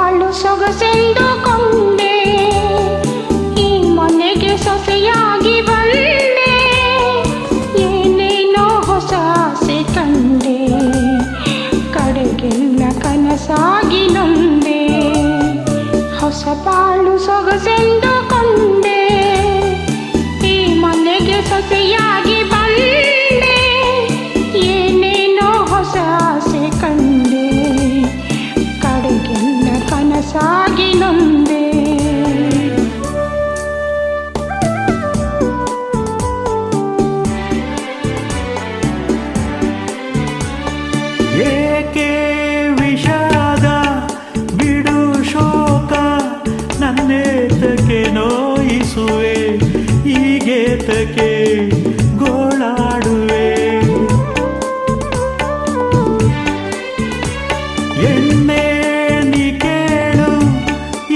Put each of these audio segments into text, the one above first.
ಬಾಳು ಸೊಗಸೆಂದುಕೊಂಡೆ, ಈ ಮನೆಗೆ ಸೊಸೆಯಾಗಿ ಬಂದೆ, ಏನೇನೋ ಹೊಸ ಆಸೆ ಕಂಡೆ, ಕಡೆಗೆಲ್ಲ ಕನಸಾಗಿ ನೊಂದೆ. ಹೊಸ ಬಾಳು ಸೊಗಸೆಂದುಕೊಂಡೆ, ಈ ಮನೆಗೆ ಸೊಸೆಯಾಗಿ ಬಂದೆ, ಏನೇನೋ ಹೊಸ ಆಸೆ ಕಂಡೆ, ಕಡೆಗೆಲ್ಲ ಕನಸಾಗಿ ನೊಂದೆ. ಏಕೆ ವಿಷಾದ ಬಿಡು ಶೋಕ, ನನ್ನೇತಕ್ಕೆ ನೋಯಿಸುವೆ, ಈಗೇತಕ್ಕೆ ಗೋಳಾಡುವೆ. ಎಣ್ಣೆ ನೀ ಕೇಳು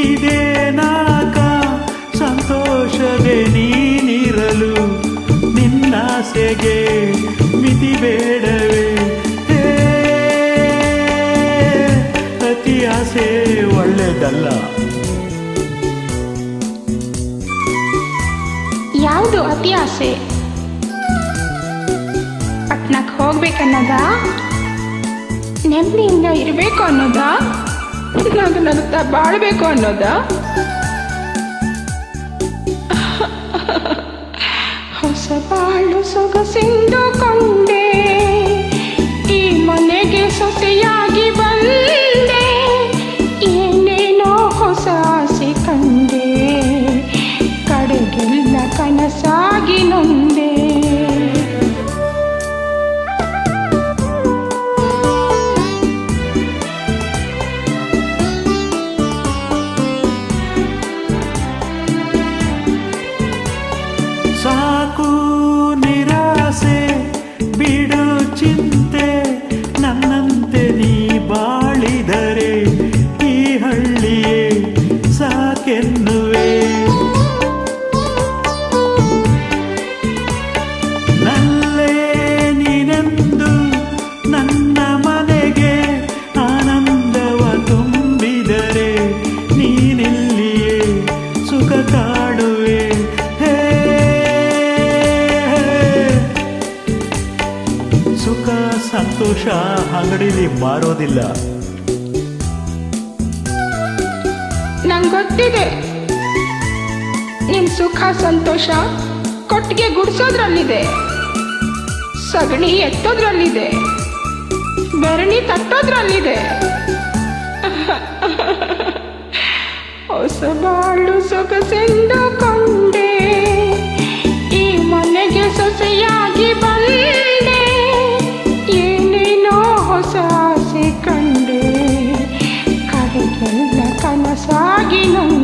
ಇದೇನಾಕ, ಸಂತೋಷದೆ ನೀನಿರಲು ನಿನ್ನಾಸೆಗೆ ಮಿತಿ ಬೇಡವೇ. ಅತಿ ಆಸೆ ಒಳ್ಳೆಯದಲ್ಲ. ಯಾವುದು ಅತಿ ಆಸೆ? ಪಟ್ನಕ್ಕೆ ಹೋಗ್ಬೇಕನ್ನೋದ, ನೆಮ್ಮದಿಯಿಂದ ಇರಬೇಕು ಅನ್ನೋದ, ನಗುತ್ತಾ ಬಾಳ್ಬೇಕು ಅನ್ನೋದ? ಹೊಸ ಬಾಳು ಸೊಗಸೆಂದುಕೊಂಡೆ, ಈ ಮನೆಗೆ ಸೊಸೆಯಾಗಿ ಬಂದೆ, ಏನೇನೋ ಹೊಸ ಆಸೆ ಕಂಡೆ, ಕಡೆಗೆಲ್ಲ ಕನಸಾಗಿ ನೊಂದೆ. ಸಾಕು ನಿರಾಸೆ ಬಿಡು ಚಿಂತೆ, ನನ್ನಂತೆ ನೀ ಬಾಳಿದರೆ ಈ ಹಳ್ಳಿಯೇ ಸಾಕೆನ್ನುವೆ. ನಲ್ಲೇ ನೀನೆಂದು ನನ್ನ ಮನೆಗೆ ಆನಂದವ ತುಂಬಿದರೆ, ನೀನಿಲ್ಲಿಯೇ ಸುಖ ಕಾಡುವೆ. ಸುಖ ಸಂತೋಷ ಅಂಗಡಿಲಿ ಮಾರೋದಿಲ್ಲ. ನಂಗೊತ್ತಿದೆ, ನಿನ್ ಸುಖ ಸಂತೋಷ ಕೊಟ್ಟಿಗೆ ಗುಡಿಸೋದ್ರಲ್ಲಿದೆ, ಸಗಣಿ ಎತ್ತೋದ್ರಲ್ಲಿದೆ, ಬೆರಣಿ ತಟ್ಟೋದ್ರಲ್ಲಿದೆ. ಹೊಸ ಬಾಳು ಸೊಗಸೆಂದುಕೊಂಡೆ, ಈ ಮನೆಗೆ ಸೊಸೆಯಾಗಿ ಬಂದೆ, ಏನೇನೋ ಹೊಸ ಆಸೆ ಕಂಡೆ, ಕಡೆಗೆಲ್ಲ ಕನಸಾಗಿ ನೊಂದೆ.